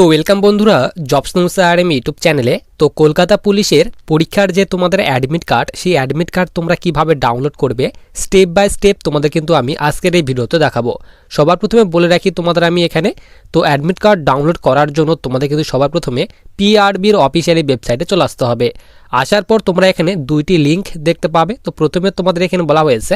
তো ওয়েলকাম বন্ধুরা jobs news RM YouTube চ্যানেলে। তো কলকাতা পুলিশের পরীক্ষার যে তোমাদের অ্যাডমিট কার্ড, সেই অ্যাডমিট কার্ড তোমরা কিভাবে ডাউনলোড করবে স্টেপ বাই স্টেপ তোমাদের কিন্তু আমি আজকের এই ভিডিওতে দেখাবো। সবার প্রথমে বলে রাখি তোমাদের আমি এখানে তো অ্যাডমিট কার্ড ডাউনলোড করার জন্য তোমাদের কিন্তু সবার প্রথমে পিআরবির অফিসিয়ালি ওয়েবসাইটে চলে আসতে হবে। আসার পর তোমরা এখানে দুইটি লিঙ্ক দেখতে পাবে। তো প্রথমে তোমাদের এখানে বলা হয়েছে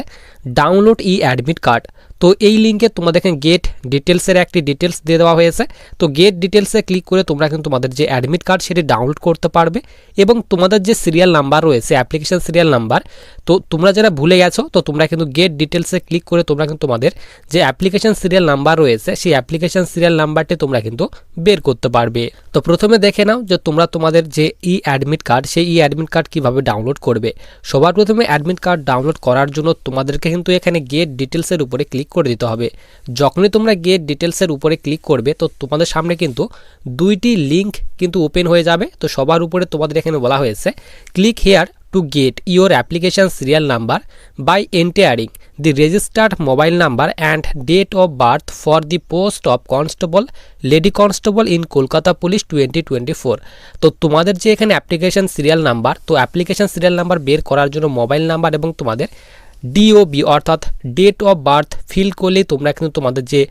ডাউনলোড ই অ্যাডমিট কার্ড। তো এই লিঙ্কে তোমাদের এখানে গেট ডিটেলসের একটি ডিটেলস দিয়ে দেওয়া হয়েছে। তো গেট ডিটেলসে ক্লিক করে তোমরা কিন্তু তোমাদের যে অ্যাডমিট কার্ড সেটি ডাউনলোড করতে পারবে এবং তোমাদের যে সিরিয়াল নাম্বার রয়েছে অ্যাপ্লিকেশন সিরিয়াল নাম্বার, তো তোমরা যারা ভুলে গেছো তো তোমরা কিন্তু গেট ডিটেলসে ক্লিক করে তোমরা কিন্তু তোমাদের যে অ্যাপ্লিকেশন সিরিয়াল নাম্বার রয়েছে সেই অ্যাপ্লিকেশন সিরিয়াল নাম্বারটি তোমরা কিন্তু বের করতে পারবে। তো প্রথমে দেখে নাও যে তোমরা তোমাদের যে ই অ্যাডমিট কার্ড সেই ই অ্যাডমিট কার্ড কীভাবে ডাউনলোড করবে। সবার প্রথমে অ্যাডমিট কার্ড ডাউনলোড করার জন্য তোমাদেরকে কিন্তু এখানে গেট ডিটেলসের উপরে ক্লিক করে দিতে হবে। যখনই তোমরা গেট ডিটেলসের উপরে ক্লিক করবে তো তোমাদের সামনে কিন্তু দুইটি লিঙ্ক কিন্তু ওপেন হয়ে যাবে। তো সবার উপরে তোমাদের এখানে বলা হয়েছে click here to get your application serial number by entering the registered mobile number and date of birth for the post of constable lady constable in Kolkata Police 2024। তো তোমাদের যে এখানে অ্যাপ্লিকেশন সিরিয়াল নাম্বার, তো application serial number বের করার জন্য mobile number এবং তোমাদের ডিওবি অর্থাৎ ডেট অফ বার্থ ফিল করলেই তোমরা কিন্তু তোমাদের যে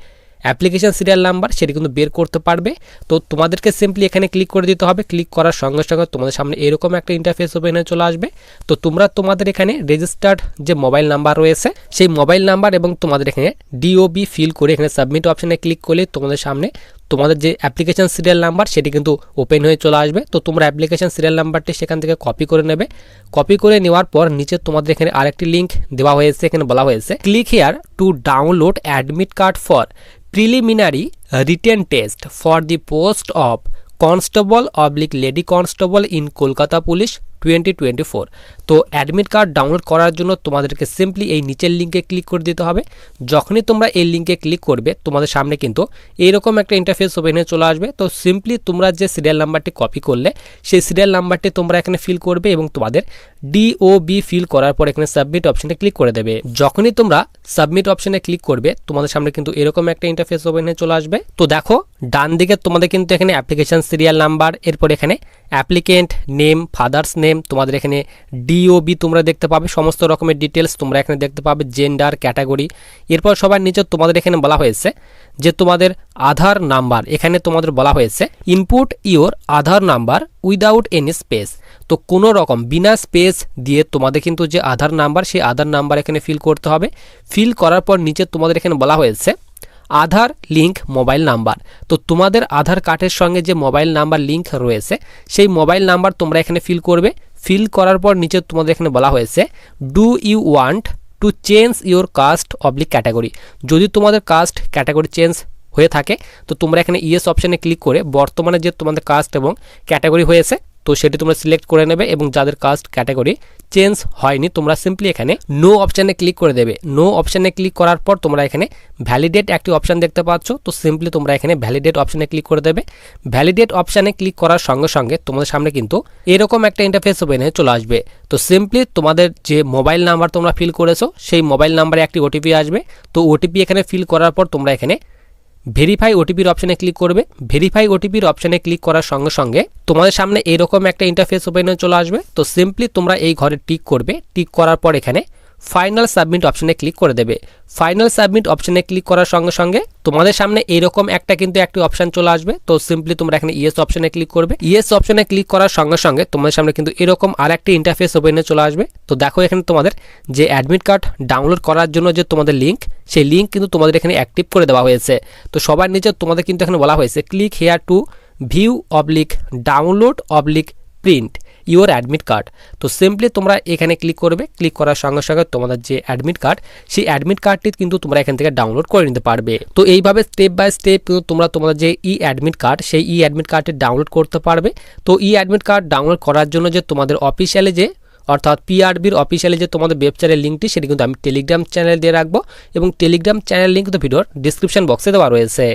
অ্যাপ্লিকেশন সিরিয়াল নাম্বার সেটি কিন্তু বের করতে পারবে। তো তোমাদেরকে সিম্পলি এখানে ক্লিক করে দিতে হবে। ক্লিক করার সঙ্গে সঙ্গে তোমাদের সামনে এরকম একটা ইন্টারফেস ওপেন হয়ে চলে আসবে। তো তোমরা তোমাদের এখানে রেজিস্টার্ড যে মোবাইল নাম্বার রয়েছে সেই মোবাইল নাম্বার এবং তোমাদের এখানে ডিওবি ফিল করে এখানে সাবমিট অপশানে ক্লিক করলে তোমাদের সামনে তোমাদের যে অ্যাপ্লিকেশন সিরিয়াল নাম্বার সেটি কিন্তু ওপেন হয়ে চলে আসবে। তো তোমরা অ্যাপ্লিকেশন সিরিয়াল নাম্বারটি সেখান থেকে কপি করে নেবে। কপি করে নেওয়ার পর নিচে তোমাদের এখানে আরেকটি লিঙ্ক দেওয়া হয়েছে। এখানে বলা হয়েছে click here to download admit card for preliminary written test for the post of constable oblique lady constable in Kolkata police 2024। তো অ্যাডমিট কার্ড ডাউনলোড করার জন্য তোমাদেরকে সিম্পলি এই নিচের লিঙ্কে ক্লিক করে দিতে হবে। যখনই তোমরা এই লিঙ্কে ক্লিক করবে তোমাদের সামনে কিন্তু এইরকম একটা ইন্টারফেস ওপেন হয়ে চলে আসবে। তো সিম্পলি তোমরা যে সিরিয়াল নাম্বারটি কপি করলে সেই সিরিয়াল নাম্বারটি তোমরা এখানে ফিল করবে এবং তোমাদের ডিওবি ফিল করার পর এখানে সাবমিট অপশানে ক্লিক করে দেবে। যখনই তোমরা সাবমিট অপশানে ক্লিক করবে তোমাদের সামনে কিন্তু এরকম একটা ইন্টারফেস ওপেন হয়ে চলে আসবে। তো দেখো ডান দিকে তোমাদের কিন্তু এখানে অ্যাপ্লিকেশন সিরিয়াল নাম্বার, এরপর এখানে অ্যাপ্লিকেন্ট নেম, ফাদার্স নেম, তোমাদের এখানে ডিওবি তোমরা দেখতে পাবে, সমস্ত রকমের ডিটেলস তোমরা এখানে দেখতে পাবে, জেন্ডার, ক্যাটাগরি। এরপর সবার নিচে তোমাদের এখানে বলা হয়েছে যে তোমাদের আধার নাম্বার, এখানে তোমাদের বলা হয়েছে input your Aadhaar number without any space. তো কোনো রকম বিনা স্পেস দিয়ে তোমাদের কিন্তু যে আধার নাম্বার সেই আধার নাম্বার এখানে ফিল করতে হবে। ফিল করার পর নিচে তোমাদের এখানে বলা হয়েছে আধার লিঙ্ক মোবাইল নাম্বার। তো তোমাদের আধার কার্ডের সঙ্গে যে মোবাইল নাম্বার লিঙ্ক রয়েছে সেই মোবাইল নাম্বার তোমরা এখানে ফিল করবে। ফিল করার পর নিচে তোমাদের এখানে বলা হয়েছে do you want to change your caste oblique category. যদি তোমাদের কাস্ট ক্যাটাগরি চেঞ্জ হয়ে থাকে তো তোমরা এখানে ইয়েস অপশানে ক্লিক করে বর্তমানে যে তোমাদের কাস্ট এবং ক্যাটাগরি হয়েছে তো সেটি তোমরা সিলেক্ট করে নেবে এবং যাদের কাস্ট ক্যাটাগরি চেঞ্জ হয়নি তোমরা সিম্পলি এখানে নো অপশানে ক্লিক করে দেবে। নো অপশানে ক্লিক করার পর তোমরা এখানে ভ্যালিডেট একটি অপশান দেখতে পাচ্ছ। তো সিম্পলি তোমরা এখানে ভ্যালিডেট অপশানে ক্লিক করে দেবে। ভ্যালিডেট অপশানে ক্লিক করার সঙ্গে সঙ্গে তোমাদের সামনে কিন্তু এরকম একটা ইন্টারফেস ওপেন হয়ে চলে আসবে। তো সিম্পলি তোমাদের যে মোবাইল নাম্বার তোমরা ফিল করেছো সেই মোবাইল নাম্বারে একটি ওটিপি আসবে। তো ওটিপি এখানে ফিল করার পর তোমরা এখানে ভেরিফাই ওটিপির অপশানে ক্লিক করবে। ভেরিফাই ওটিপির অপশানে ক্লিক করার সঙ্গে সঙ্গে তোমাদের সামনে এরকম একটা ইন্টারফেস ওপেন হয়ে চলে আসবে। তো সিম্পলি তোমরা এই ঘরে টিক করবে। টিক করার পর এখানে ফাইনাল সাবমিট অপশানে ক্লিক করে দেবে। ফাইনাল সাবমিট অপশানে ক্লিক করার সঙ্গে সঙ্গে তোমাদের সামনে এরকম একটা কিন্তু একটি অপশান চলে আসবে। তো সিম্পলি তোমরা এখানে ইয়েস অপশানে ক্লিক করবে। ইয়েস অপশানে ক্লিক করার সঙ্গে সঙ্গে তোমাদের সামনে কিন্তু এরকম আর একটি ইন্টারফেস ওপেন হয়ে চলে আসবে। তো দেখো এখানে তোমাদের যে অ্যাডমিট কার্ড ডাউনলোড করার জন্য যে তোমাদের লিঙ্ক সেই লিঙ্ক কিন্তু তোমাদের এখানে অ্যাক্টিভ করে দেওয়া হয়েছে। তো সবার নিচে তোমাদের কিন্তু এখানে বলা হয়েছে click here two view oblique download oblique print your admit card. তো সিম্পলি তোমরা এখানে ক্লিক করবে। ক্লিক করার সঙ্গে সঙ্গে তোমাদের যে অ্যাডমিট কার্ড সেই অ্যাডমিট কার্ডটি কিন্তু তোমরা এখান থেকে ডাউনলোড করে নিতে পারবে। তো এইভাবে স্টেপ বাই স্টেপ তোমরা তোমাদের যে ই অ্যাডমিট কার্ড সেই ই অ্যাডমিট কার্ডটি ডাউনলোড করতে পারবে। তো ই অ্যাডমিট কার্ড ডাউনলোড করার জন্য যে তোমাদের অফিসিয়ালি যে অর্থাৎ পিআরবির অফিসিয়ালি যে তোমাদের ওয়েবসাইটের লিঙ্কটি সেটি কিন্তু আমি টেলিগ্রাম চ্যানেল দিয়ে রাখবো এবং টেলিগ্রাম চ্যানেল লিঙ্ক কিন্তু ভিডিওর ডিসক্রিপশন বক্সে দেওয়া রয়েছে।